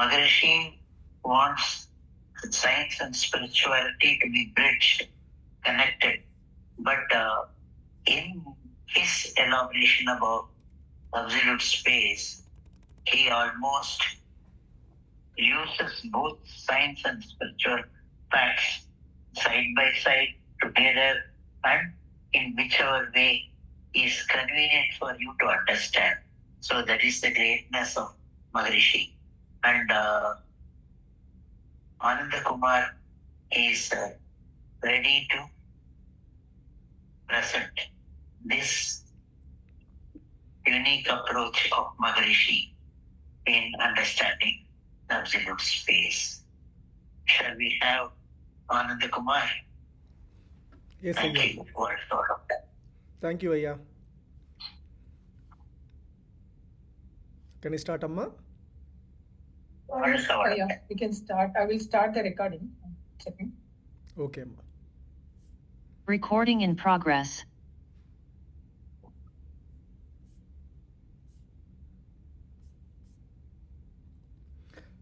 Maharishi wants science and spirituality to be bridged, connected. But in his elaboration about absolute space, he almost uses both science and spiritual facts side by side together and in whichever way is convenient for you to understand. So that is the greatness of Maharishi. And Anand Kumar is ready to present this unique approach of Maharishi in understanding the absolute space. Shall we have Anand Kumar? Yes, Thank Ayya. you for all of that. Thank you, Ayya. Can I start, Amma? Yes, yeah, we can start. I will start the recording. Second. Okay, Amma. Recording in progress.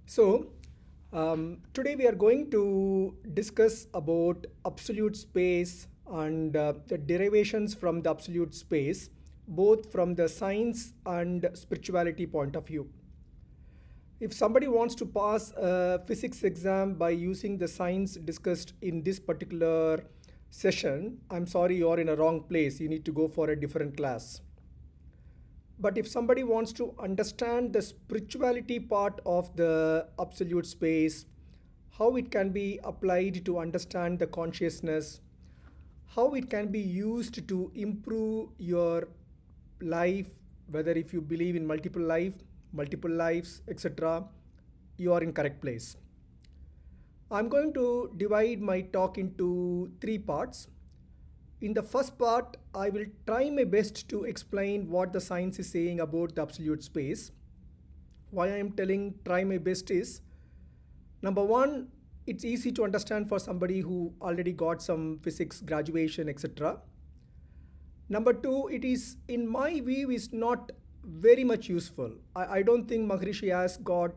So, today we are going to discuss about absolute space and the derivations from the absolute space, both from the science and spirituality point of view. If somebody wants to pass a physics exam by using the science discussed in this particular session, I'm sorry, you're in a wrong place. You need to go for a different class. But if somebody wants to understand the spirituality part of the absolute space, how it can be applied to understand the consciousness, how it can be used to improve your life, whether if you believe in multiple lives, etc., you are in correct place. I'm going to divide my talk into 3 parts. In the first part, I will try my best to explain what the science is saying about the absolute space. Why I am telling try my best is, number one, it's easy to understand for somebody who already got some physics graduation, etc. Number two, it is, in my view, is not very much useful. I don't think Maharishi has got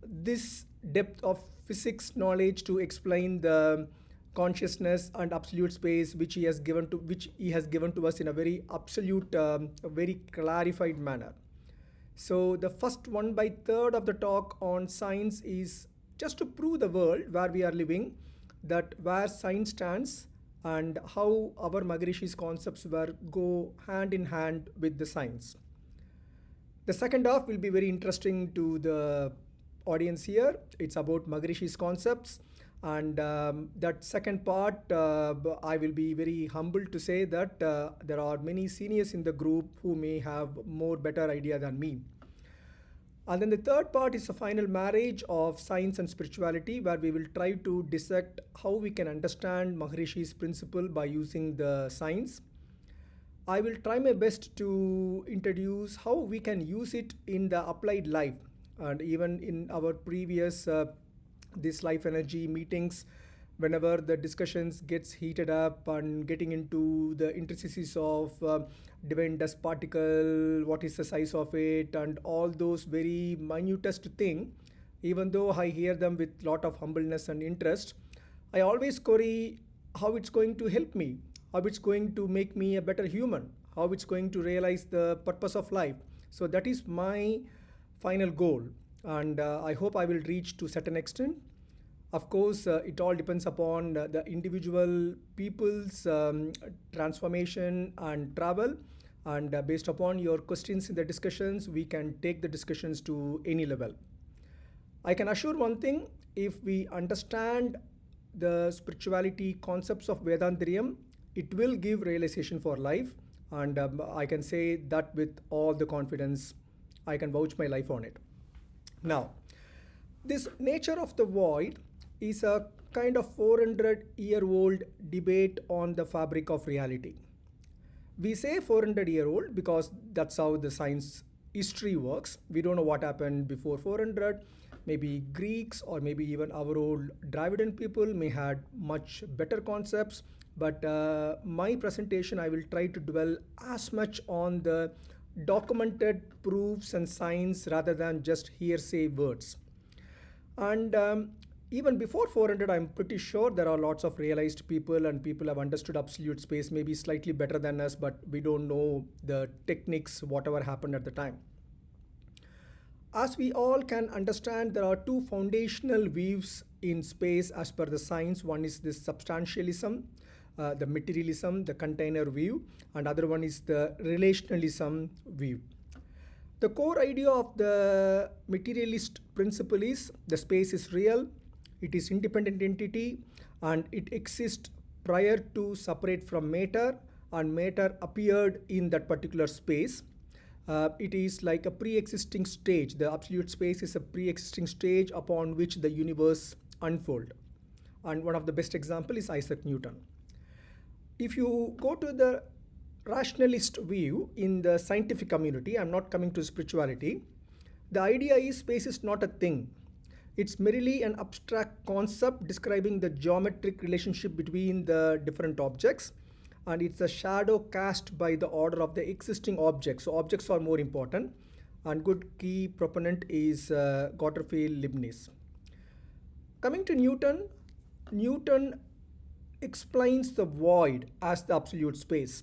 this depth of physics knowledge to explain the consciousness and absolute space which he has given to us in a very absolute, very clarified manner. So the first 1/3 of the talk on science is just to prove the world where we are living, that where science stands and how our Maharishi's concepts were go hand in hand with the science. The second half will be very interesting to the audience here. It's about Maharishi's concepts. And that second part, I will be very humbled to say that there are many seniors in the group who may have more better idea than me. And then the third part is the final marriage of science and spirituality, where we will try to dissect how we can understand Maharishi's principle by using the science. I will try my best to introduce how we can use it in the applied life. And even in our previous these life energy meetings, whenever the discussions gets heated up and getting into the intricacies of divine dust particle, what is the size of it, and all those very minutest thing, even though I hear them with lot of humbleness and interest, I always query how it's going to help me, how it's going to make me a better human, how it's going to realize the purpose of life. So that is my final goal, and I hope I will reach to certain extent. Of course, it all depends upon the individual people's transformation and travel, and based upon your questions in the discussions, we can take the discussions to any level. I can assure one thing: if we understand the spirituality concepts of Vedantarium, it will give realization for life, and I can say that with all the confidence. I can vouch my life on it. Now, this nature of the void is a kind of 400-year-old debate on the fabric of reality. We say 400-year-old because that's how the science history works. We don't know what happened before 400. Maybe Greeks or maybe even our old Dravidian people may had much better concepts. But my presentation, I will try to dwell as much on the documented proofs and science rather than just hearsay words. And even before 400, I'm pretty sure there are lots of realized people and people have understood absolute space, maybe slightly better than us, but we don't know the techniques, whatever happened at the time. As we all can understand, there are two foundational views in space as per the science. One is this substantialism, the materialism, the container view, and other one is the relationalism view. The core idea of the materialist principle is the space is real, it is independent entity, and it exists prior to separate from matter, and matter appeared in that particular space. It is like a pre-existing stage. The absolute space is a pre-existing stage upon which the universe unfold. And one of the best example is Isaac Newton. If you go to the rationalist view in the scientific community, I'm not coming to spirituality, the idea is space is not a thing. It's merely an abstract concept describing the geometric relationship between the different objects, and it's a shadow cast by the order of the existing objects. So objects are more important, and good key proponent is Gottfried Leibniz. Coming to Newton, Newton explains the void as the absolute space.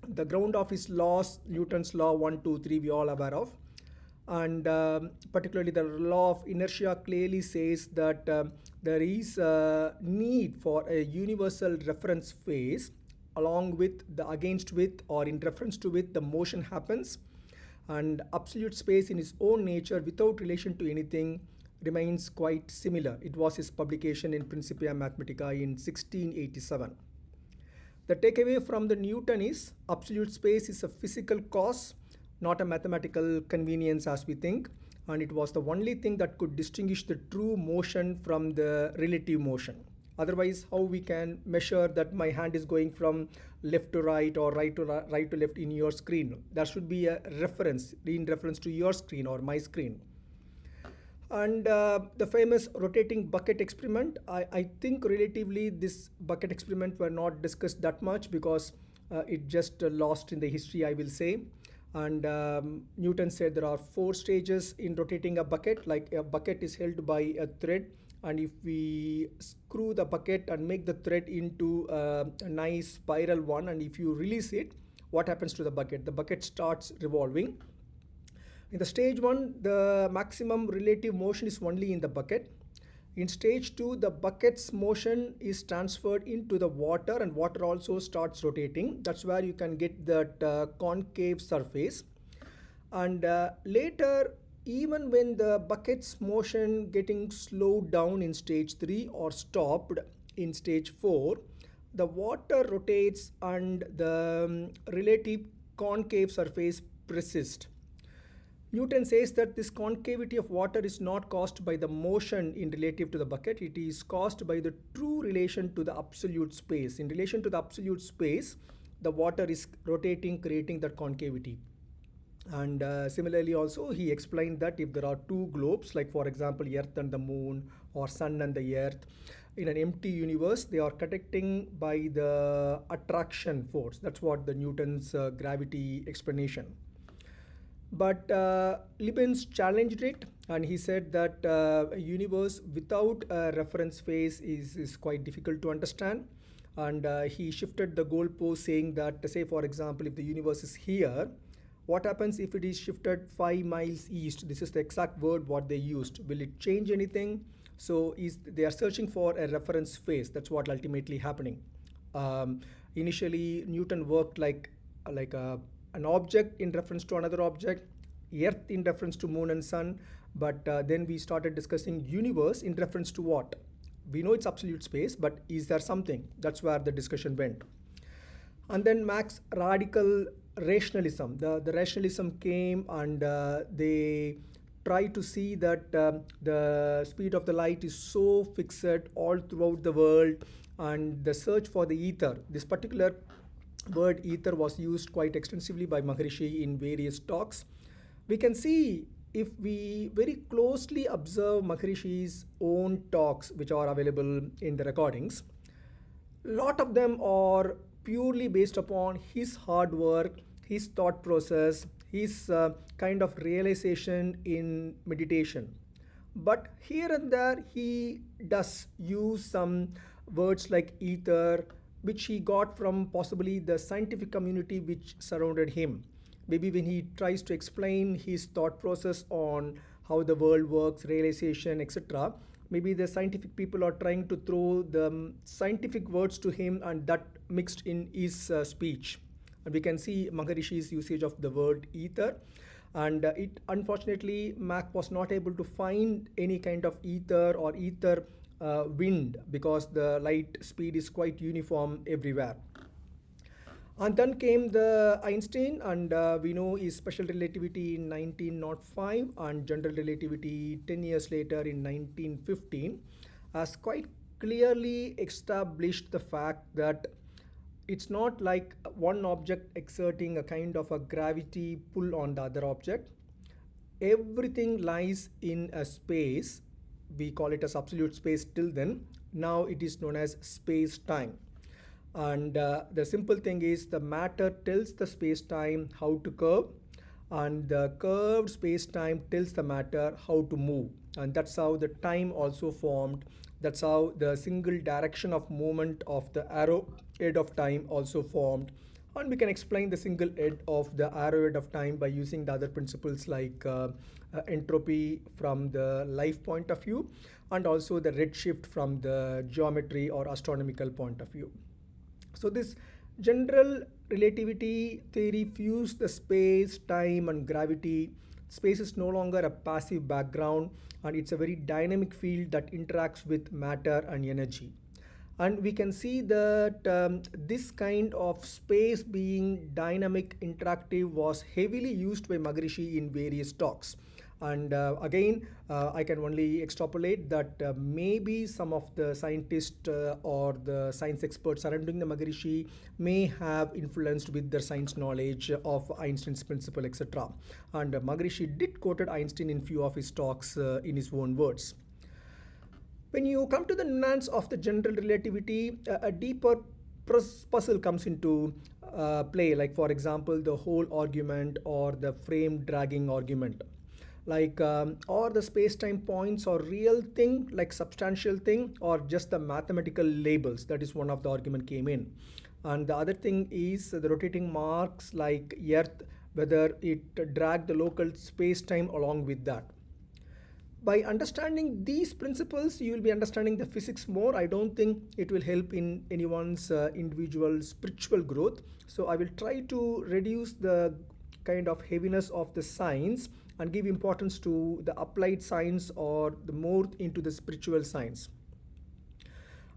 The ground of his laws, Newton's law 1, 2, 3, we all aware of. And particularly the law of inertia clearly says that there is a need for a universal reference phase along with the against which or in reference to which the motion happens, and absolute space in its own nature without relation to anything remains quite similar. It was his publication in Principia Mathematica in 1687. The takeaway from the Newton is absolute space is a physical cause, not a mathematical convenience as we think, and it was the only thing that could distinguish the true motion from the relative motion. Otherwise, how we can measure that my hand is going from left to right or right to left in your screen? There should be a reference in reference to your screen or my screen. And the famous rotating bucket experiment, I think relatively this bucket experiment were not discussed that much because it just lost in the history, I will say. And Newton said there are 4 stages in rotating a bucket. Like a bucket is held by a thread, and if we screw the bucket and make the thread into a nice spiral one, and if you release it, what happens to the bucket? The bucket starts revolving. In the stage 1, the maximum relative motion is only in the bucket. In stage 2, the bucket's motion is transferred into the water, and water also starts rotating. That's where you can get that concave surface. And later, even when the bucket's motion getting slowed down in stage 3 or stopped in stage 4, the water rotates and the relative concave surface persists. Newton says that this concavity of water is not caused by the motion in relative to the bucket, it is caused by the true relation to the absolute space. In relation to the absolute space, the water is rotating, creating that concavity. And similarly also he explained that if there are 2 globes, like for example Earth and the Moon or Sun and the Earth, in an empty universe, they are connecting by the attraction force. That's what the Newton's gravity explanation. But Leibniz challenged it, and he said that a universe without a reference phase is quite difficult to understand. And he shifted the goalpost, saying that, say for example, if the universe is here, what happens if it is shifted 5 miles east? This is the exact word what they used. Will it change anything? So they are searching for a reference phase. That's what ultimately happening. Initially, Newton worked like an object in reference to another object, Earth in reference to Moon and Sun, but then we started discussing universe in reference to what? We know it's absolute space, but is there something? That's where the discussion went. And then Marx's radical rationalism. The rationalism came, and they try to see that the speed of the light is so fixed all throughout the world, and the search for the ether. This particular word ether was used quite extensively by Maharishi in various talks. We can see, if we very closely observe Maharishi's own talks, which are available in the recordings, a lot of them are purely based upon his hard work, his thought process, his kind of realization in meditation. But here and there he does use some words like ether, which he got from possibly the scientific community which surrounded him. Maybe when he tries to explain his thought process on how the world works, realization, etc., maybe the scientific people are trying to throw the scientific words to him and that mixed in his speech. And we can see Maharishi's usage of the word ether. And it unfortunately, Mac was not able to find any kind of ether or ether wind because the light speed is quite uniform everywhere. And then came the Einstein, and we know his special relativity in 1905 and general relativity 10 years later in 1915 has quite clearly established the fact that it's not like one object exerting a kind of a gravity pull on the other object. Everything lies in a space. We call it as absolute space till then. Now it is known as space time. And the simple thing is the matter tells the space time how to curve, and the curved space time tells the matter how to move. And that's how the time also formed. That's how the single direction of movement of the arrow head of time also formed. And we can explain the single head of the arrowhead of time by using the other principles like entropy from the life point of view, and also the redshift from the geometry or astronomical point of view. So this general relativity theory fused the space, time, and gravity. Space is no longer a passive background, and it's a very dynamic field that interacts with matter and energy. And we can see that this kind of space being dynamic, interactive was heavily used by Maharishi in various talks. And again, I can only extrapolate that maybe some of the scientists or the science experts surrounding the Maharishi may have influenced with their science knowledge of Einstein's principle, etc. And Maharishi did quoted Einstein in few of his talks in his own words. When you come to the nuance of the general relativity, a deeper puzzle comes into play, like for example, the whole argument or the frame dragging argument. Like, or the space-time points or real thing, like substantial thing, or just the mathematical labels. That is one of the argument came in. And the other thing is the rotating marks like Earth, whether it dragged the local space-time along with that. By understanding these principles, you will be understanding the physics more. I don't think it will help in anyone's individual spiritual growth. So I will try to reduce the kind of heaviness of the science and give importance to the applied science or the more into the spiritual science.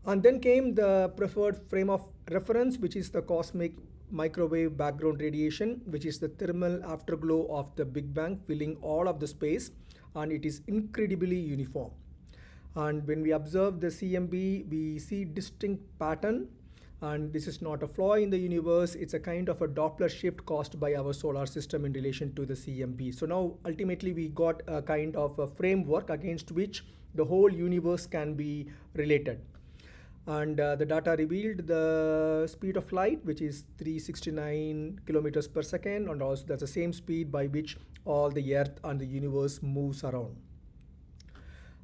And then came the preferred frame of reference, which is the cosmic microwave background radiation, which is the thermal afterglow of the Big Bang filling all of the space, and it is incredibly uniform. And when we observe the CMB, we see distinct pattern, and this is not a flaw in the universe. It's a kind of a Doppler shift caused by our solar system in relation to the CMB. So now ultimately we got a kind of a framework against which the whole universe can be related. And the data revealed the speed of light, which is 369 kilometers per second, and also that's the same speed by which all the earth and the universe moves around.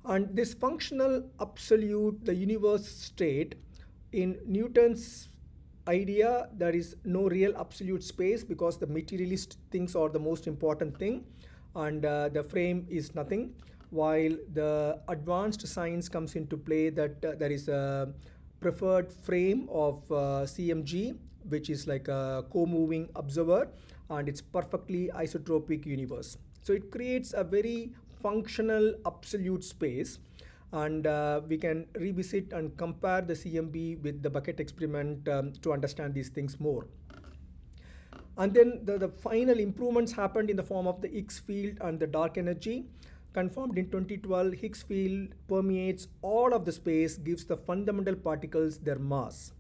And this functional absolute, the universe state, in Newton's idea, there is no real absolute space because the materialist things are the most important thing, and the frame is nothing. While the advanced science comes into play, that there is a preferred frame of CMG, which is like a co-moving observer, and it's perfectly isotropic universe. So it creates a very functional absolute space, and we can revisit and compare the CMB with the bucket experiment to understand these things more. And then the final improvements happened in the form of the Higgs field and the dark energy. Confirmed in 2012, Higgs field permeates all of the space, gives the fundamental particles their mass.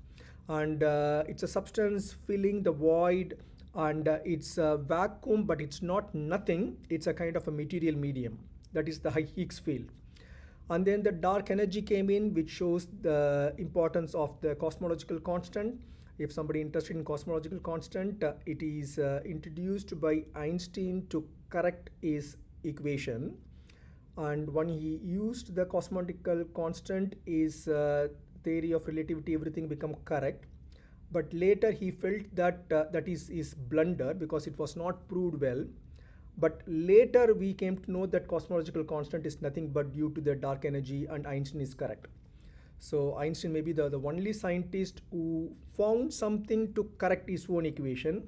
And it's a substance filling the void, and it's a vacuum, but it's not nothing. It's a kind of a material medium. That is the Higgs field. And then the dark energy came in, which shows the importance of the cosmological constant. If somebody interested in cosmological constant, it is introduced by Einstein to correct his equation. and when he used the cosmological constant, his theory of relativity, everything become correct. But later he felt that that is blunder because it was not proved well. But later we came to know that cosmological constant is nothing but due to the dark energy, and Einstein is correct. So Einstein may be the only scientist who found something to correct his own equation,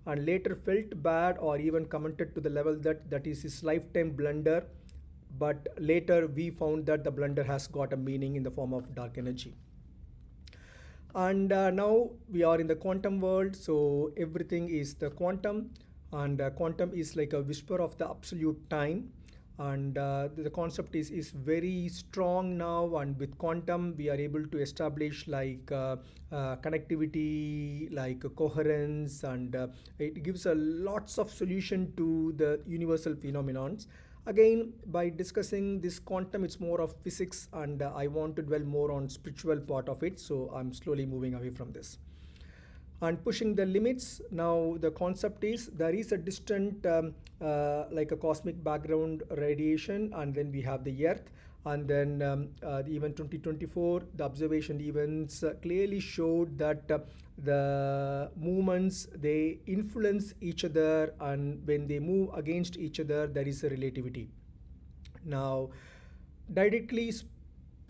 and later felt bad or even commented to the level that that is his lifetime blunder. But later we found that the blunder has got a meaning in the form of dark energy. And now we are in the quantum world, so everything is the quantum, and quantum is like a whisper of the absolute time. And the concept is very strong now, and with quantum we are able to establish like connectivity, like coherence, and it gives a lots of solution to the universal phenomenons. Again, by discussing this quantum, it's more of physics, and I want to dwell more on spiritual part of it, so I'm slowly moving away from this. And pushing the limits, now the concept is there is a distant like a cosmic background radiation, and then we have the earth. And then the event 2024, the observation events clearly showed that the movements, they influence each other, and when they move against each other, there is a relativity. Now, directly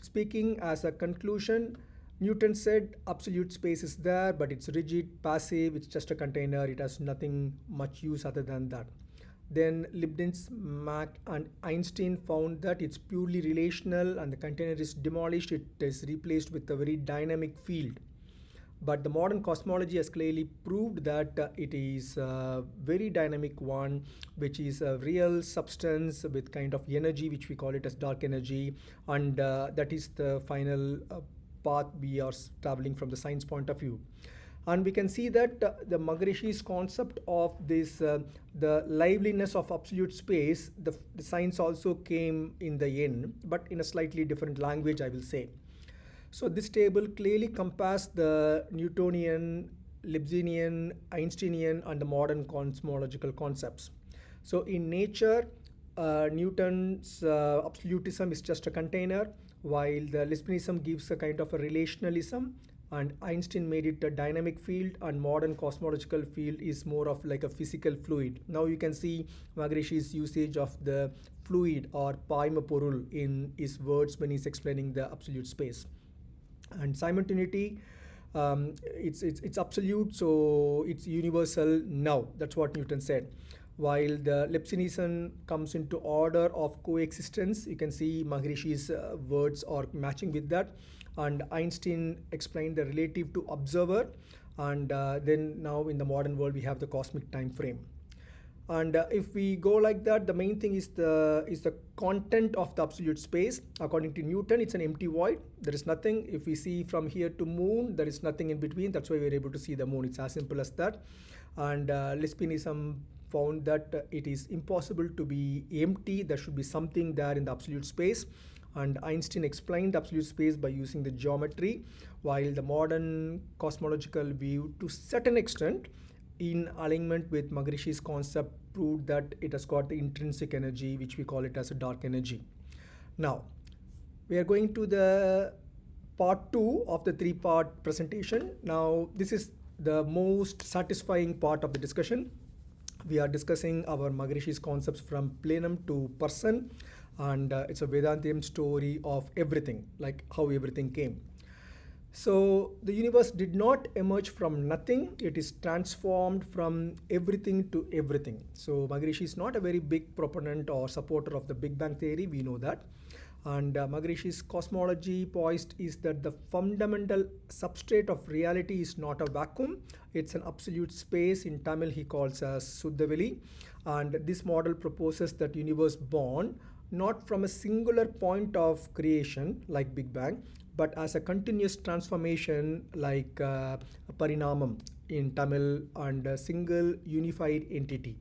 speaking, as a conclusion, Newton said absolute space is there, but it's rigid, passive, it's just a container, it has nothing much use other than that. Then Leibniz, Mach, and Einstein found that it's purely relational, and the container is demolished, it is replaced with a very dynamic field. But the modern cosmology has clearly proved that it is a very dynamic one, which is a real substance with kind of energy, which we call it as dark energy, and that is the final path we are traveling from the science point of view. And we can see that the Maharishi's concept of this, the liveliness of absolute space, the science also came in the end, but in a slightly different language, I will say. So this table clearly compares the Newtonian, Leibnizian, Einsteinian, and the modern cosmological concepts. So in nature, Newton's absolutism is just a container, while the Leibnizianism gives a kind of a relationalism, and Einstein made it a dynamic field, and modern cosmological field is more of like a physical fluid. Now you can see Maharishi's usage of the fluid or paimapurul in his words when he's explaining the absolute space. And simultaneity, it's absolute, so it's universal now. That's what Newton said. While the Leibnizian comes into order of coexistence, you can see Maharishi's words are matching with that. And Einstein explained the relative to observer, and then now in the modern world we have the cosmic time frame. And if we go like that, the main thing is the content of the absolute space. According to Newton, it's an empty void. There is nothing. If we see from here to moon, there is nothing in between. That's why we're able to see the moon. It's as simple as that. And Leibnizianism found that it is impossible to be empty. There should be something there in the absolute space. And Einstein explained the absolute space by using the geometry, while the modern cosmological view, to certain extent, in alignment with Maharishi's concept, proved that it has got the intrinsic energy, which we call it as a dark energy. Now, we are going to the part 2 of the 3-part presentation. Now, this is the most satisfying part of the discussion. We are discussing our Maharishi's concepts from plenum to person, and it's a Vedantian story of everything, like how everything came. So the universe did not emerge from nothing, it is transformed from everything to everything. So Maharishi is not a very big proponent or supporter of the Big Bang theory, we know that. And Maharishi's cosmology poised is that the fundamental substrate of reality is not a vacuum, it's an absolute space. In Tamil he calls as Suddhaveli, and this model proposes that universe born not from a singular point of creation like Big Bang, but as a continuous transformation like Parinamam in Tamil, and a single unified entity.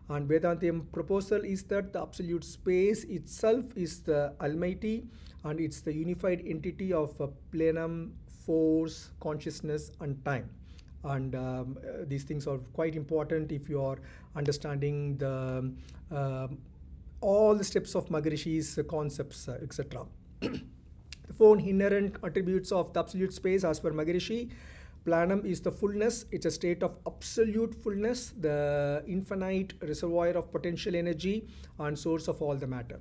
And Vedantian proposal is that the absolute space itself is the Almighty, and it's the unified entity of plenum, force, consciousness, and time. And these things are quite important if you are understanding the all the steps of Maharishi's concepts, etc. The four inherent attributes of the absolute space as per Maharishi. Planum is the fullness, it's a state of absolute fullness, the infinite reservoir of potential energy and source of all the matter.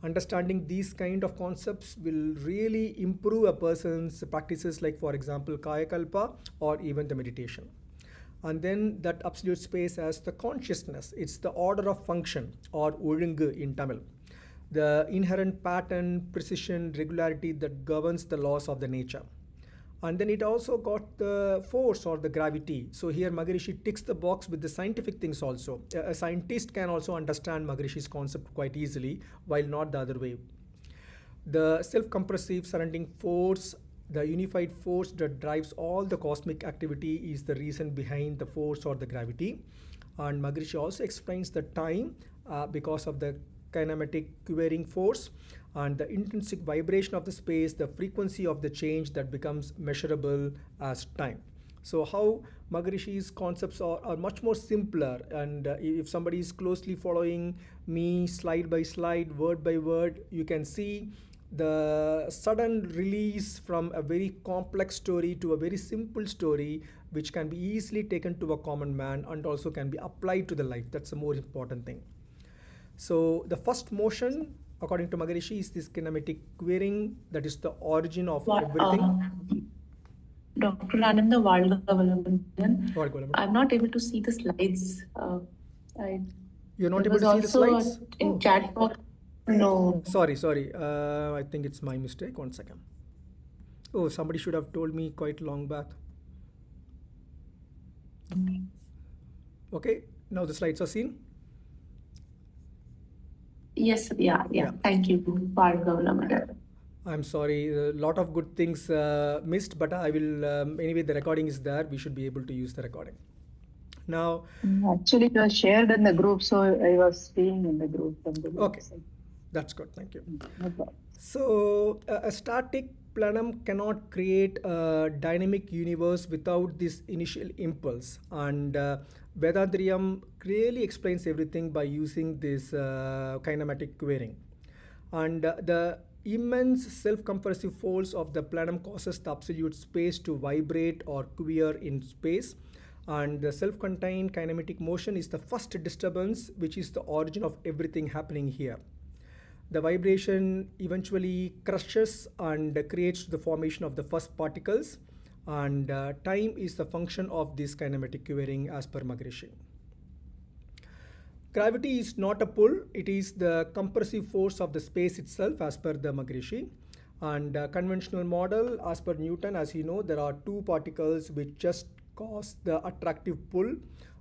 Understanding these kind of concepts will really improve a person's practices, like for example Kaya Kalpa or even the meditation. And then that absolute space as the consciousness, it's the order of function or Olungu in Tamil. The inherent pattern, precision, regularity that governs the laws of the nature. And then it also got the force or the gravity. So here Maharishi ticks the box with the scientific things also. A scientist can also understand Maharishi's concept quite easily, while not the other way. The self-compressive surrounding force, the unified force that drives all the cosmic activity, is the reason behind the force or the gravity. And Maharishi also explains the time because of the kinematic querying force and the intrinsic vibration of the space, the frequency of the change that becomes measurable as time. So how Maharishi's concepts are much more simpler, and if somebody is closely following me slide by slide, word by word, you can see the sudden release from a very complex story to a very simple story, which can be easily taken to a common man and also can be applied to the life. That's the more important thing. So the first motion, according to Maharishi, is this kinematic querying, that is the origin of everything. Dr. Anand, the world development. I'm not able to see the slides. You're not able to see the slides? In chat box. No. Sorry. I think it's my mistake. 1 second. Oh, somebody should have told me quite long back. Okay, now the slides are seen. Yes, yeah. Thank you. I'm sorry, a lot of good things missed, but I will, anyway, the recording is there. We should be able to use the recording. Now, actually, it was shared in the group, so I was seeing in the group. From the group. Okay, that's good. Thank you. No problem. So, a static planum cannot create a dynamic universe without this initial impulse. And Vedadriyam really explains everything by using this kinematic querying. And the immense self-compressive force of the planum causes the absolute space to vibrate or queer in space. And the self-contained kinematic motion is the first disturbance, which is the origin of everything happening here. The vibration eventually crushes and creates the formation of the first particles, and time is the function of this kinematic querying as per Maharishi. Gravity is not a pull, it is the compressive force of the space itself as per the Maharishi. And conventional model as per Newton, as you know, there are two particles which just cause the attractive pull,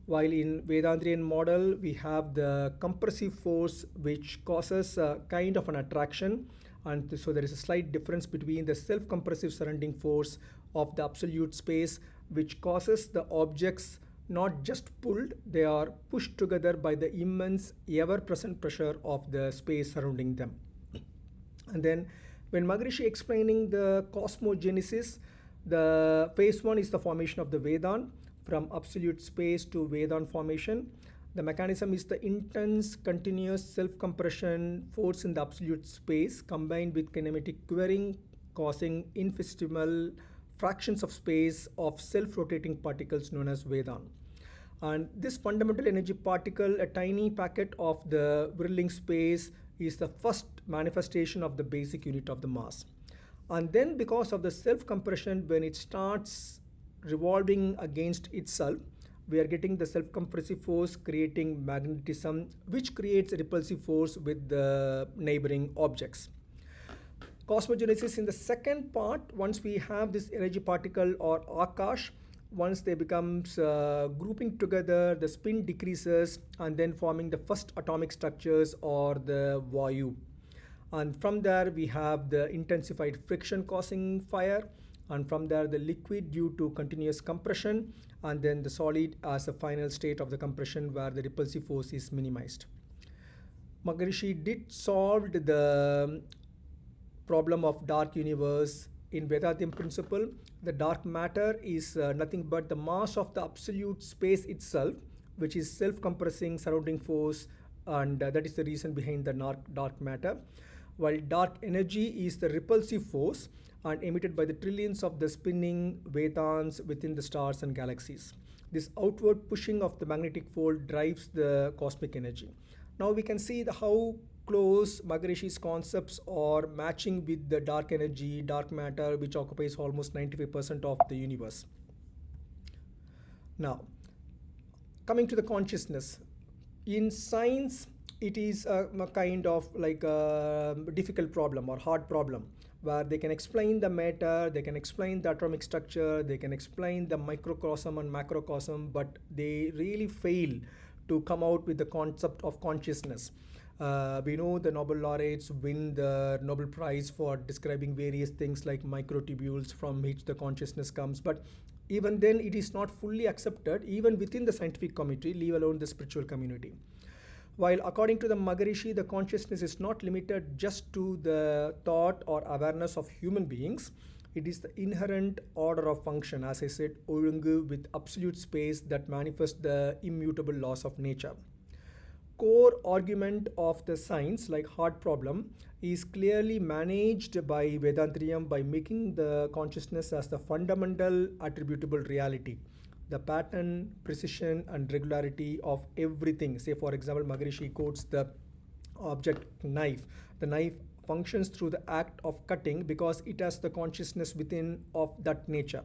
while in Vedandrian model we have the compressive force which causes a kind of an attraction. And so there is a slight difference between the self-compressive surrounding force of the absolute space, which causes the objects not just pulled, they are pushed together by the immense ever-present pressure of the space surrounding them. And then when Maharishi explaining the cosmogenesis, the phase 1 is the formation of the Vedan from absolute space to Vedan formation. The mechanism is the intense continuous self-compression force in the absolute space combined with kinematic querying, causing infinitesimal fractions of space of self-rotating particles known as Vedan. And this fundamental energy particle, a tiny packet of the whirling space, is the first manifestation of the basic unit of the mass. And then because of the self-compression, when it starts revolving against itself, we are getting the self-compressive force creating magnetism, which creates a repulsive force with the neighboring objects. Cosmogenesis in the second part, once we have this energy particle or Akash, once they becomes grouping together, the spin decreases and then forming the first atomic structures or the Vayu. And from there we have the intensified friction causing fire, and from there the liquid due to continuous compression, and then the solid as a final state of the compression where the repulsive force is minimized. Maharishi did solve the problem of dark universe in Vedatyam principle. The dark matter is nothing but the mass of the absolute space itself, which is self-compressing surrounding force and that is the reason behind the dark matter, while dark energy is the repulsive force and emitted by the trillions of the spinning Vedans within the stars and galaxies. This outward pushing of the magnetic fold drives the cosmic energy. Now we can see how close Maharishi's concepts are matching with the dark energy, dark matter, which occupies almost 95% of the universe. Now, coming to the consciousness. In science, it is a kind of like a difficult problem or hard problem, where they can explain the matter, they can explain the atomic structure, they can explain the microcosm and macrocosm, but they really fail to come out with the concept of consciousness. We know the Nobel laureates win the Nobel Prize for describing various things like microtubules from which the consciousness comes, but even then it is not fully accepted even within the scientific community, leave alone the spiritual community. While according to the Maharishi, the consciousness is not limited just to the thought or awareness of human beings. It is the inherent order of function, as I said, Olungu with absolute space that manifests the immutable laws of nature. Core argument of the science, like hard problem, is clearly managed by Vedantriyam by making the consciousness as the fundamental attributable reality, the pattern, precision and regularity of everything. Say for example, Maharishi quotes the object knife. The knife functions through the act of cutting because it has the consciousness within of that nature.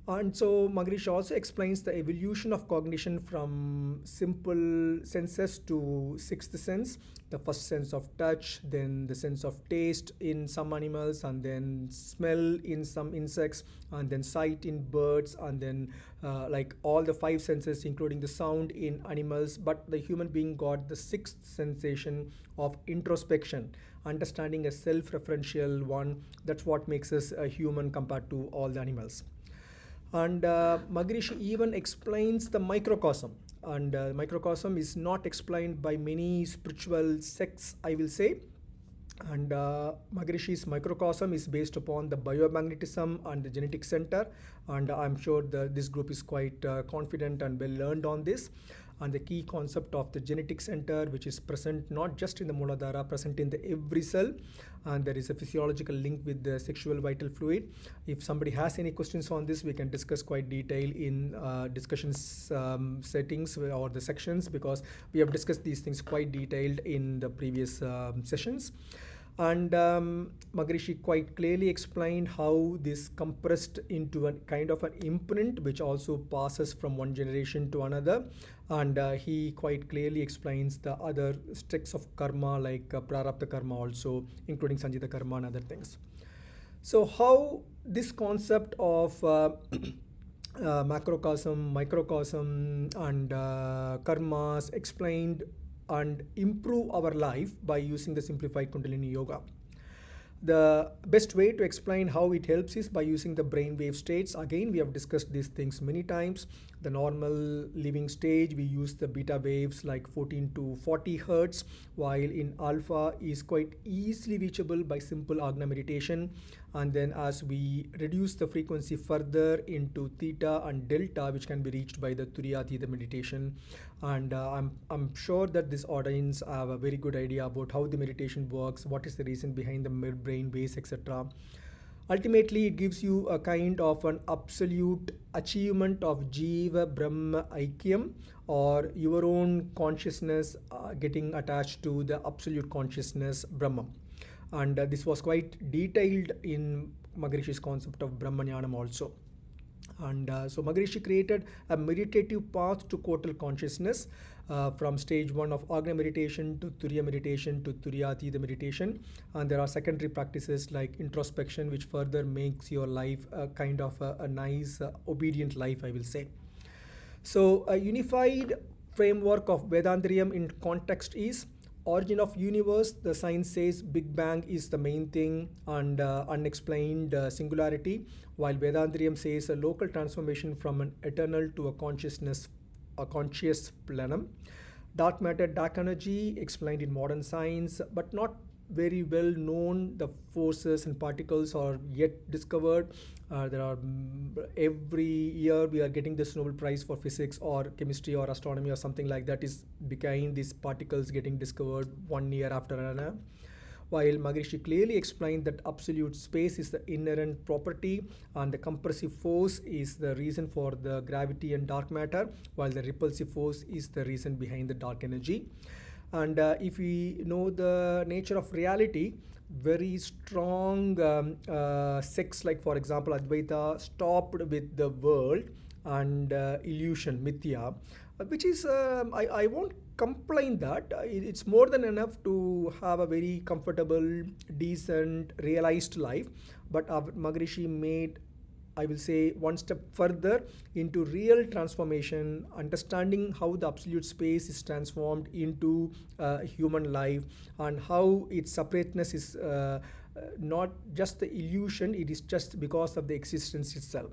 And so Maharishi also explains the evolution of cognition from simple senses to sixth sense, the first sense of touch, then the sense of taste in some animals, and then smell in some insects, and then sight in birds, and then like all the five senses including the sound in animals. But the human being got the sixth sensation of introspection, understanding a self-referential one. That's what makes us a human compared to all the animals. And Maharishi even explains the microcosm, and microcosm is not explained by many spiritual sects, I will say. And Maharishi's microcosm is based upon the biomagnetism and the genetic center, and I'm sure this group is quite confident and well learned on this. And the key concept of the genetic center, which is present not just in the Mooladhara, present in the every cell, and there is a physiological link with the sexual vital fluid. If somebody has any questions on this, we can discuss quite detail in discussions settings or the sections, because we have discussed these things quite detailed in the previous sessions. And Maharishi quite clearly explained how this compressed into a kind of an imprint which also passes from one generation to another. And he quite clearly explains the other tricks of karma, like prarabdha karma also, including sanjita karma and other things. So how this concept of macrocosm, microcosm and karmas explained and improve our life by using the simplified Kundalini Yoga. The best way to explain how it helps is by using the brainwave states. Again, we have discussed these things many times. The normal living stage, we use the beta waves like 14 to 40 hertz, while in alpha is quite easily reachable by simple Agna meditation. And then as we reduce the frequency further into theta and delta, which can be reached by the Turiya meditation. And I'm sure that this audience have a very good idea about how the meditation works, what is the reason behind the brain waves, etc. Ultimately, it gives you a kind of an absolute achievement of Jiva Brahma Aikyam, or your own consciousness getting attached to the absolute consciousness Brahma. And this was quite detailed in Maharishi's concept of Brahmanyanam also. And so Maharishi created a meditative path to total consciousness from stage 1 of Agna meditation to Turiya meditation to Turiyatita meditation. And there are secondary practices like introspection, which further makes your life a kind of a nice, obedient life, I will say. So a unified framework of Vedantriyam in context is origin of universe. The science says Big Bang is the main thing and unexplained singularity, while Vedantriyam says a local transformation from an eternal to a conscious plenum. Dark matter, dark energy explained in modern science, but not very well known. The forces and particles are yet discovered. There are every year we are getting this Nobel Prize for physics or chemistry or astronomy or something like that is behind these particles getting discovered one year after another. While Maharishi clearly explained that absolute space is the inherent property and the compressive force is the reason for the gravity and dark matter, while the repulsive force is the reason behind the dark energy. And if we know the nature of reality, very strong sects like, for example, Advaita stopped with the world and illusion, mithya, which is, I won't complain that. It's more than enough to have a very comfortable, decent, realized life. But Maharishi made, I will say, one step further into real transformation, understanding how the absolute space is transformed into human life and how its separateness is not just the illusion, it is just because of the existence itself.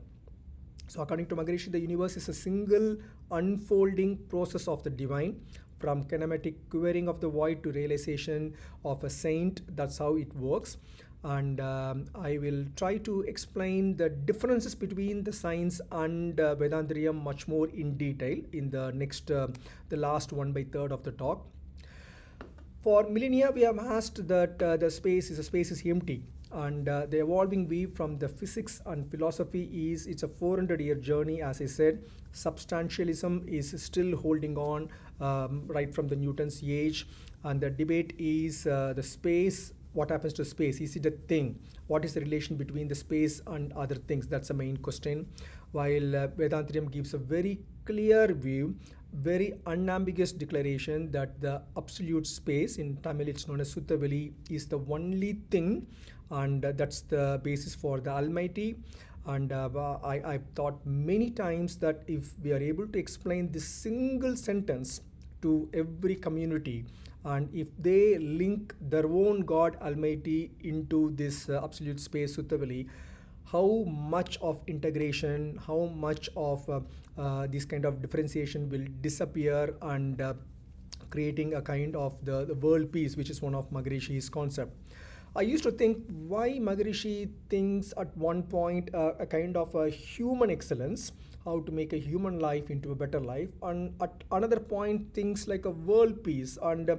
So according to Maharishi, the universe is a single unfolding process of the divine, from kinematic quivering of the void to realization of a saint. That's how it works. And I will try to explain the differences between the science and Vedantarium much more in detail in the next, the last 1/3 of the talk. For millennia, we have asked that the space is empty, and the evolving view from the physics and philosophy is it's a 400-year journey. As I said, substantialism is still holding on right from the Newton's age, and the debate is the space. What happens to space? Is it a thing? What is the relation between the space and other things? That's the main question. While Vedantarium gives a very clear view, very unambiguous declaration that the absolute space, in Tamil it's known as Suttaveli, is the only thing, and that's the basis for the Almighty. And I've thought many times that if we are able to explain this single sentence to every community, and if they link their own God Almighty into this absolute space Suttaveli, how much of integration, how much of this kind of differentiation will disappear, and creating a kind of the world peace, which is one of Maharishi's concept. I used to think why Maharishi thinks at one point a kind of a human excellence, how to make a human life into a better life, and at another point things like a world peace. And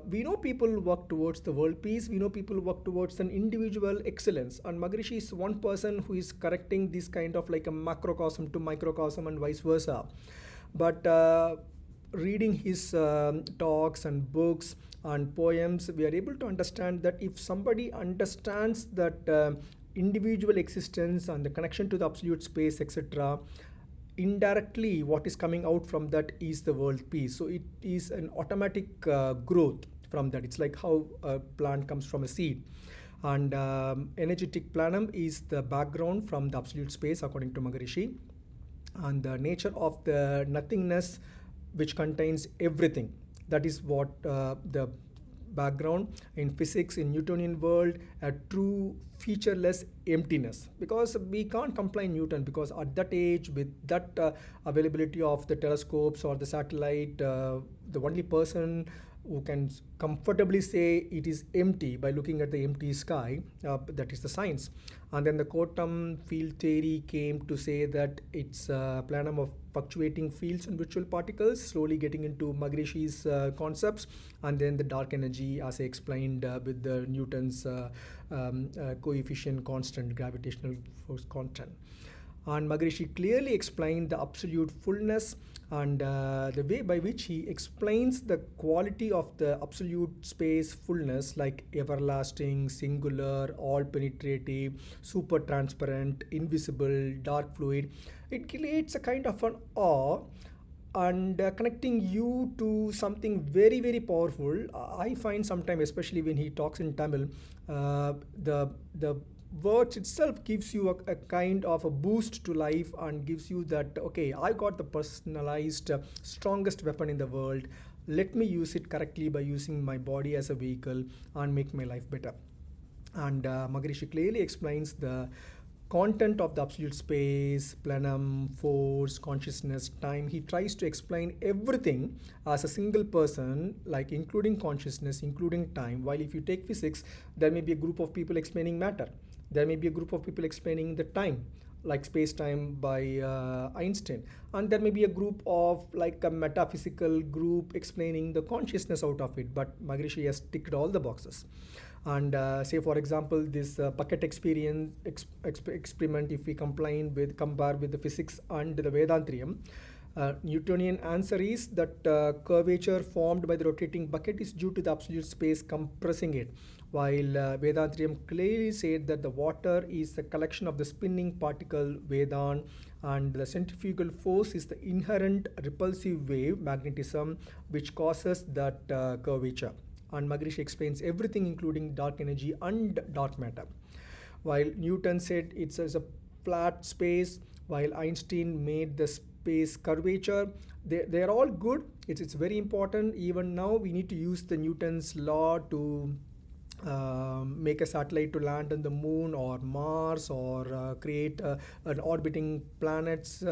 we know people work towards the world peace, we know people work towards an individual excellence, and Maharishi is one person who is correcting this kind of like a macrocosm to microcosm and vice versa. But reading his talks and books and poems, we are able to understand that if somebody understands that individual existence and the connection to the absolute space, etc., indirectly what is coming out from that is the world peace. So it is an automatic growth from that. It's like how a plant comes from a seed. And energetic planum is the background from the absolute space according to Maharishi. And the nature of the nothingness, which contains everything, that is what the background in physics, in Newtonian world, a true featureless emptiness. Because we can't complain Newton, because at that age, with that availability of the telescopes or the satellite, the only person who can comfortably say it is empty by looking at the empty sky, that is the science. And then the quantum field theory came to say that it's a planum of fluctuating fields and virtual particles, slowly getting into Maharishi's concepts. And then the dark energy, as I explained, with the Newton's coefficient constant, gravitational force constant. And Maharishi clearly explained the absolute fullness and the way by which he explains the quality of the absolute space fullness, like everlasting, singular, all penetrative, super transparent, invisible, dark fluid. It creates a kind of an awe and connecting you to something very, very powerful. I find sometimes, especially when he talks in Tamil, the words itself gives you a kind of a boost to life and gives you that, okay, I got the personalized strongest weapon in the world, let me use it correctly by using my body as a vehicle and make my life better. And Maharishi clearly explains the content of the absolute space, plenum, force, consciousness, time. He tries to explain everything as a single person, like including consciousness, including time. While if you take physics, there may be a group of people explaining matter. There may be a group of people explaining the time, like space-time by Einstein. And there may be a group of like a metaphysical group explaining the consciousness out of it. But Maharishi has ticked all the boxes. And say for example, this bucket experience experiment, if we compare with the physics and the Vedantrium, Newtonian answer is that curvature formed by the rotating bucket is due to the absolute space compressing it, while Vedantrium clearly said that the water is a collection of the spinning particle Vedan, and the centrifugal force is the inherent repulsive wave magnetism which causes that curvature. And Maharishi explains everything including dark energy and dark matter. While Newton said it's as a flat space, while Einstein made the space curvature, they're all good. It's very important. Even now we need to use the Newton's law to make a satellite to land on the moon or Mars, or create an orbiting planets,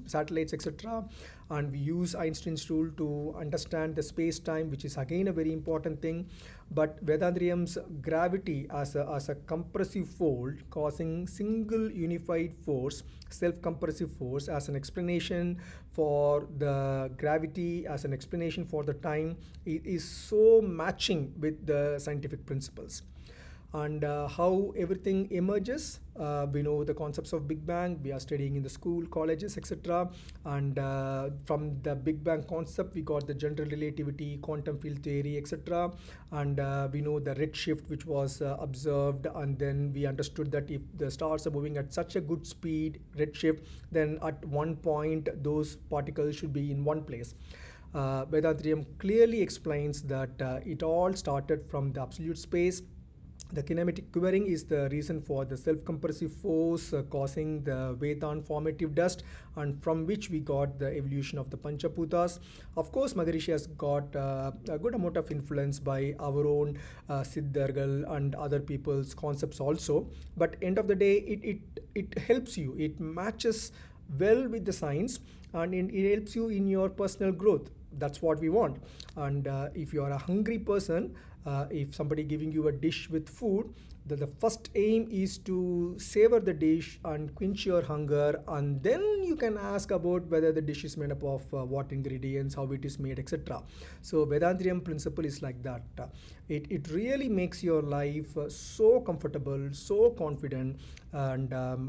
satellites, etc. And we use Einstein's rule to understand the space-time, which is again a very important thing. But Vedantrium's gravity as a compressive fold causing single unified force, self-compressive force, as an explanation for the gravity, as an explanation for the time, is so matching with the scientific principles. And how everything emerges, we know the concepts of Big Bang, we are studying in the school, colleges, etc. And from the Big Bang concept, we got the general relativity, quantum field theory, etc. And we know the redshift which was observed, and then we understood that if the stars are moving at such a good speed, redshift, then at one point those particles should be in one place. Vedantrium clearly explains that it all started from the absolute space. The kinematic quivering is the reason for the self-compressive force causing the Vedan formative dust, and from which we got the evolution of the Panchaputas. Of course, Maharishi has got a good amount of influence by our own Siddhargal and other people's concepts also. But end of the day, it helps you. It matches well with the science, and it helps you in your personal growth. That's what we want. And if you are a hungry person, if somebody giving you a dish with food, the first aim is to savor the dish and quench your hunger, and then you can ask about whether the dish is made up of what ingredients, how it is made, etc. So Vedantrium principle is like that. It really makes your life so comfortable, so confident. And I'm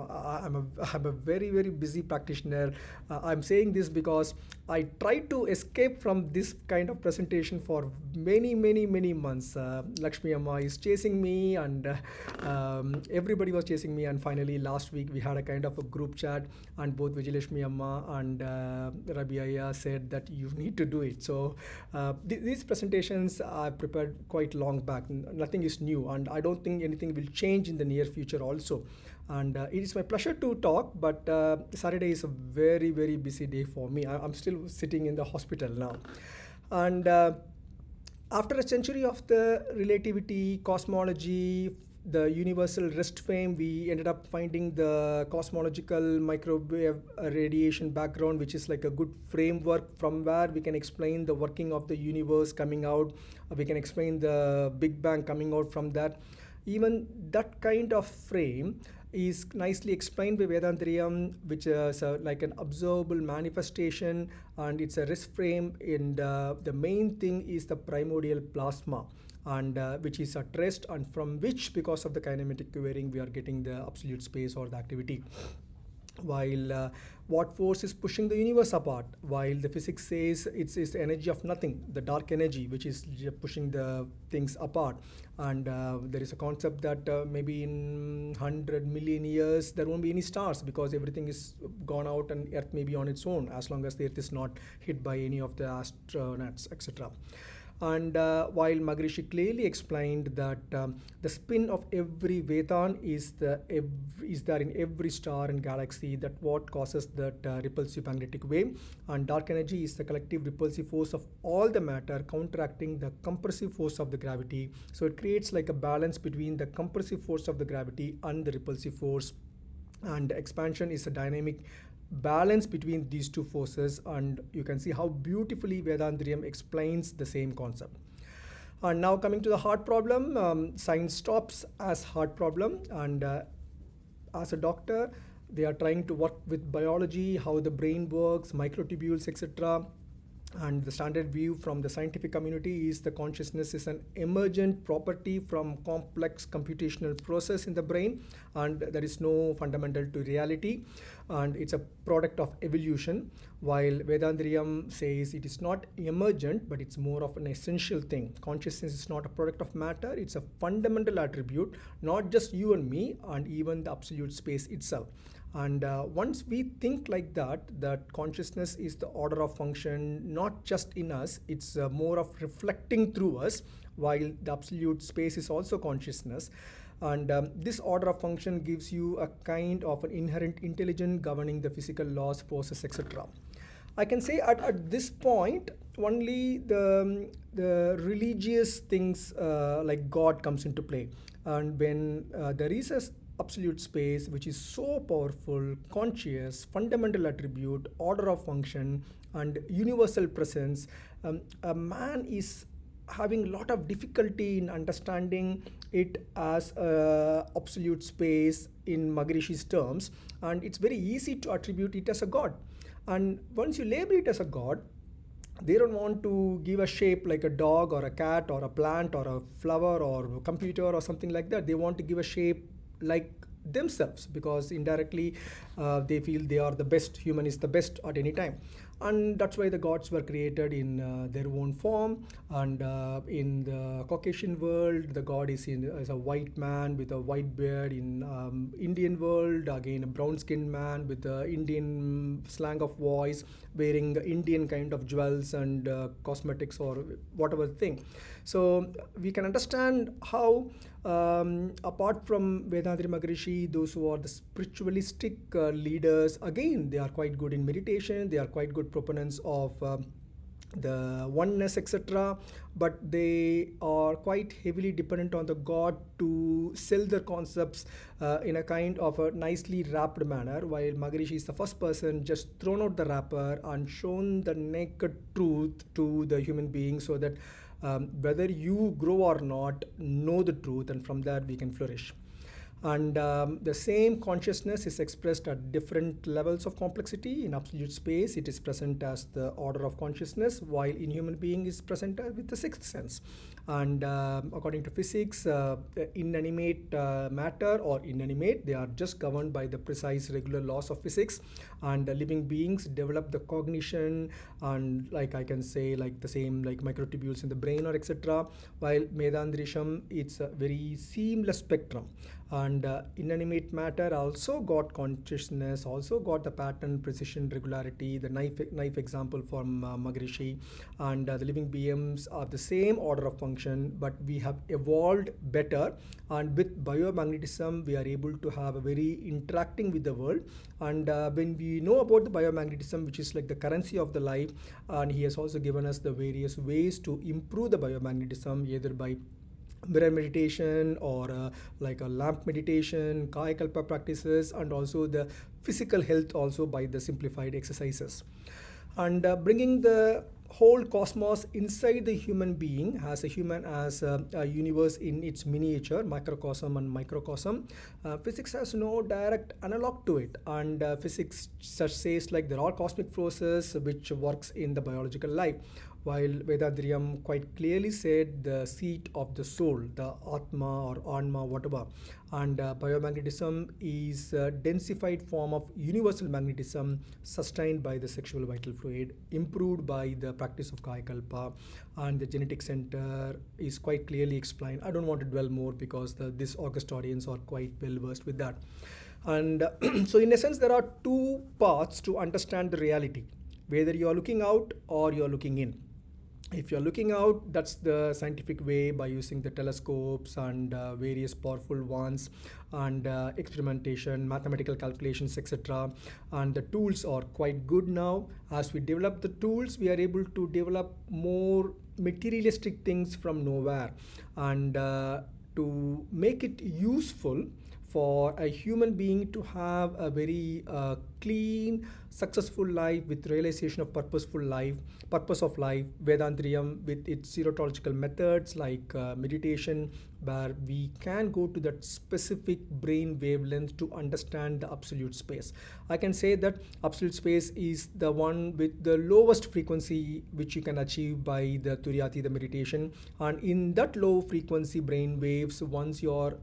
a very, very busy practitioner. I'm saying this because I tried to escape from this kind of presentation for many months. Lakshmi Amma is chasing me, and everybody was chasing me, and finally last week we had a kind of a group chat, and both Vijayalakshmi Amma and Rabi Ayya said that you need to do it. So these presentations I prepared quite long back. Nothing is new, and I don't think anything will change in the near future also. And it is my pleasure to talk, but Saturday is a very, very busy day for me. I'm still sitting in the hospital now. And after a century of the relativity, cosmology, the universal rest frame, we ended up finding the cosmological microwave radiation background, which is like a good framework from where we can explain the working of the universe coming out. We can explain the Big Bang coming out from that. Even that kind of frame is nicely explained by Vedantrium, which is like an observable manifestation, and it's a rest frame. And the main thing is the primordial plasma, and which is at rest, and from which, because of the kinematic quivering, we are getting the absolute space or the activity. While what force is pushing the universe apart, while the physics says it's the energy of nothing, the dark energy, which is pushing the things apart. And there is a concept that maybe in 100 million years there won't be any stars, because everything is gone out and Earth may be on its own, as long as the Earth is not hit by any of the astronauts, etc. And while Maharishi clearly explained that the spin of every Vedan is there in every star and galaxy, that what causes that repulsive magnetic wave, and dark energy is the collective repulsive force of all the matter counteracting the compressive force of the gravity. So it creates like a balance between the compressive force of the gravity and the repulsive force and expansion is a dynamic balance between these two forces, and you can see how beautifully Vedandriyam explains the same concept. And now coming to the heart problem, science stops as heart problem, and as a doctor, they are trying to work with biology, how the brain works, microtubules, etc. And the standard view from the scientific community is the consciousness is an emergent property from complex computational process in the brain, and there is no fundamental to reality, and it's a product of evolution, while Vedandriyam says it is not emergent but it's more of an essential thing. Consciousness is not a product of matter, it's a fundamental attribute, not just you and me, and even the absolute space itself. And once we think like that, that consciousness is the order of function, not just in us, it's more of reflecting through us, while the absolute space is also consciousness. And this order of function gives you a kind of an inherent intelligence governing the physical laws, process, etc. I can say at this point, only the religious things like God comes into play. And when there is a absolute space which is so powerful, conscious, fundamental attribute, order of function, and universal presence, a man is having a lot of difficulty in understanding it as absolute space in Maharishi's terms, and it's very easy to attribute it as a god. And once you label it as a god, they don't want to give a shape like a dog or a cat or a plant or a flower or a computer or something like that. They want to give a shape like themselves, because indirectly they feel they are the best, human is the best at any time. And that's why the gods were created in their own form. And in the Caucasian world, the god is as a white man with a white beard. In Indian world, again a brown skinned man with the Indian slang of voice, wearing Indian kind of jewels and cosmetics or whatever thing. So we can understand how apart from Vedantri Maharishi, those who are the spiritualistic leaders, again they are quite good in meditation, they are quite good proponents of the oneness, etc. But they are quite heavily dependent on the god to sell their concepts in a kind of a nicely wrapped manner, while Maharishi is the first person just thrown out the wrapper and shown the naked truth to the human being, so that whether you grow or not, know the truth, and from that we can flourish. And the same consciousness is expressed at different levels of complexity. In absolute space, it is present as the order of consciousness, while in human being is present with the sixth sense. And according to physics, inanimate matter or inanimate, they are just governed by the precise regular laws of physics. And living beings develop the cognition, and like I can say, like the same like microtubules in the brain or etc. While Vedandrisham, it's a very seamless spectrum. And inanimate matter also got consciousness, also got the pattern, precision, regularity, the knife example from Maharishi. And the living beings are the same order of function, but we have evolved better, and with biomagnetism we are able to have a very interacting with the world. And when we know about the biomagnetism, which is like the currency of the life, and he has also given us the various ways to improve the biomagnetism, either by mirror meditation or like a lamp meditation, Kaya Kalpa practices, and also the physical health also by the simplified exercises. And bringing the whole cosmos inside the human being, as a human as a universe in its miniature, microcosm and microcosm. Physics has no direct analog to it, and physics such says like there are cosmic forces which works in the biological life, while Vedadriyam quite clearly said the seat of the soul, the Atma or Anma, whatever. And biomagnetism is a densified form of universal magnetism sustained by the sexual vital fluid, improved by the practice of Kaya Kalpa, and the genetic center is quite clearly explained. I don't want to dwell more because this August audience are quite well versed with that. And so in essence, there are two paths to understand the reality, whether you are looking out or you are looking in. If you're looking out, that's the scientific way, by using the telescopes and various powerful ones, and experimentation, mathematical calculations, etc. And the tools are quite good now. As we develop the tools, we are able to develop more materialistic things from nowhere. And to make it useful for a human being to have a very clean, successful life with realization of purpose of life, Vedantriyam with its zero-tological methods like meditation, where we can go to that specific brain wavelength to understand the absolute space. I can say that absolute space is the one with the lowest frequency which you can achieve by the Turyatita meditation, and in that low frequency brain waves, once you're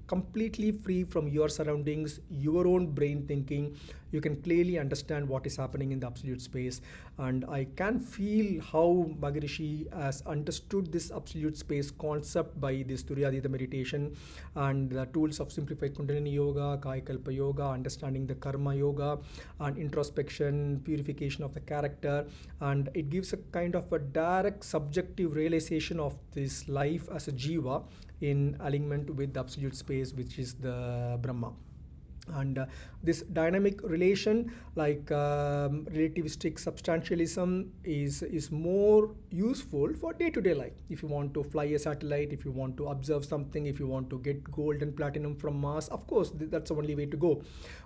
completely free from your surroundings, your own brain thinking, you can clearly understand what is happening in the absolute space. And I can feel how Maharishi has understood this absolute space concept by this Turyadita meditation and the tools of simplified Kundalini Yoga, Kayakalpa Yoga, understanding the Karma Yoga, and introspection, purification of the character. And it gives a kind of a direct subjective realization of this life as a Jiva in alignment with the absolute space, which is the Brahma. And this dynamic relation, like relativistic substantialism, is more useful for day-to-day life. If you want to fly a satellite, if you want to observe something, if you want to get gold and platinum from Mars, of course that's the only way to go.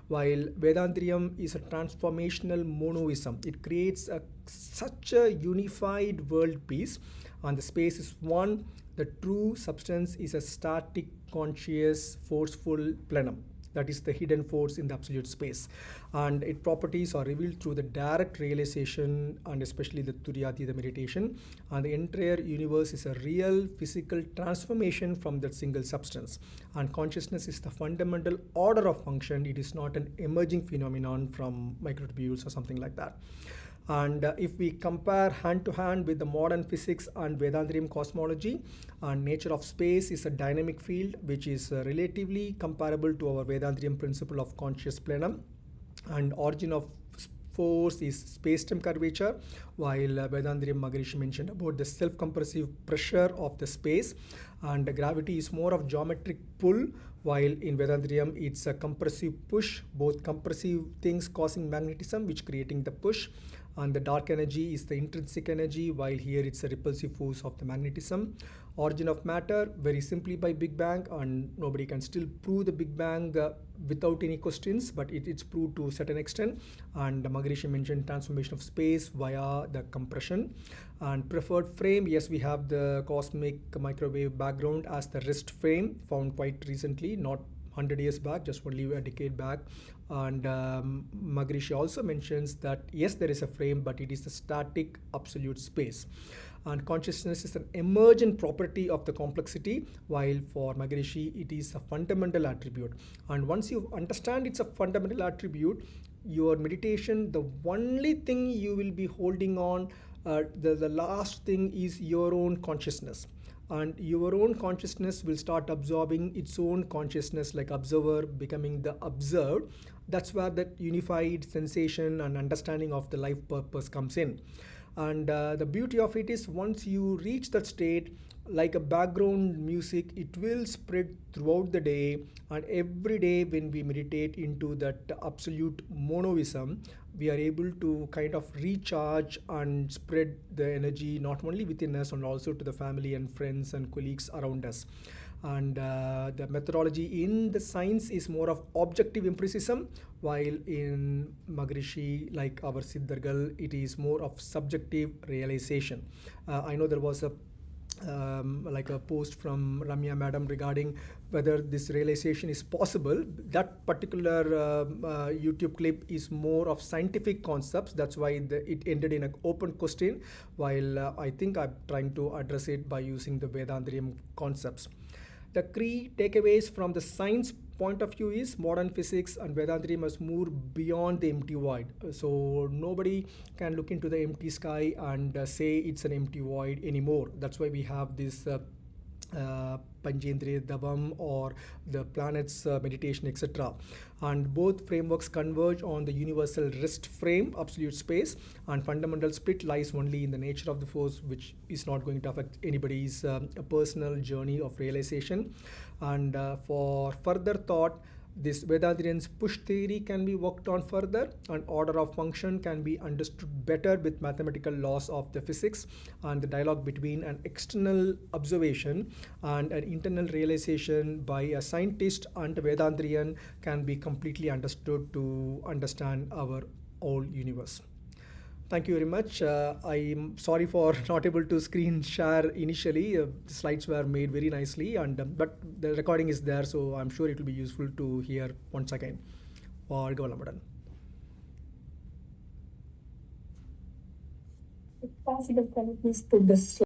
While Vedantriyam is a transformational monoism, it creates such a unified world peace, and the space is one. The true substance is a static, conscious, forceful plenum. That is the hidden force in the absolute space. And its properties are revealed through the direct realization and especially the Turyatita meditation. And the entire universe is a real physical transformation from that single substance. And consciousness is the fundamental order of function. It is not an emerging phenomenon from microtubules or something like that. And if we compare hand to hand with the modern physics and Vedantriyam cosmology, and nature of space is a dynamic field which is relatively comparable to our Vedantriyam principle of conscious plenum, and origin of force is space-time curvature, while Vedantriyam Maharishi mentioned about the self-compressive pressure of the space, and gravity is more of geometric pull, while in Vedantriyam it's a compressive push, both compressive things causing magnetism which creating the push, and the dark energy is the intrinsic energy, while here it's a repulsive force of the magnetism. Origin of matter, very simply by Big Bang, and nobody can still prove the Big Bang without any questions, but it's proved to a certain extent. And Maharishi mentioned transformation of space via the compression. And preferred frame, yes, we have the cosmic microwave background as the rest frame, found quite recently, not 100 years back, just only a decade back. And Maharishi also mentions that yes, there is a frame, but it is a static absolute space. And consciousness is an emergent property of the complexity, while for Maharishi it is a fundamental attribute. And once you understand it's a fundamental attribute, your meditation, the only thing you will be holding on, the last thing is your own consciousness. And your own consciousness will start absorbing its own consciousness, like observer becoming the observed. That's where that unified sensation and understanding of the life purpose comes in. And the beauty of it is, once you reach that state, like a background music, it will spread throughout the day. And every day when we meditate into that absolute monoism, we are able to kind of recharge and spread the energy not only within us and also to the family and friends and colleagues around us. And the methodology in the science is more of objective empiricism, while in Maharishi, like our Siddhargal, it is more of subjective realization. I know there was a like a post from Ramya madam regarding whether this realization is possible. That particular YouTube clip is more of scientific concepts. That's why it ended in an open question, while I think I'm trying to address it by using the Vedantriyam concepts. The key takeaways from the science point of view is modern physics and Vedantriyam must move beyond the empty void. So nobody can look into the empty sky and say it's an empty void anymore. That's why we have this Panchendriya Davam or the planets meditation, etc. And both frameworks converge on the universal rest frame, absolute space, and fundamental split lies only in the nature of the force, which is not going to affect anybody's personal journey of realization. And for further thought, this Vedantarian's push theory can be worked on further, and order of function can be understood better with mathematical laws of the physics, and the dialogue between an external observation and an internal realization by a scientist and a Vedantarian can be completely understood to understand our whole universe. Thank you very much. I'm sorry for not able to screen share initially. The slides were made very nicely, and but the recording is there, so I'm sure it will be useful to hear once again. வாழ்க வளமுடன். If possible, can you please put this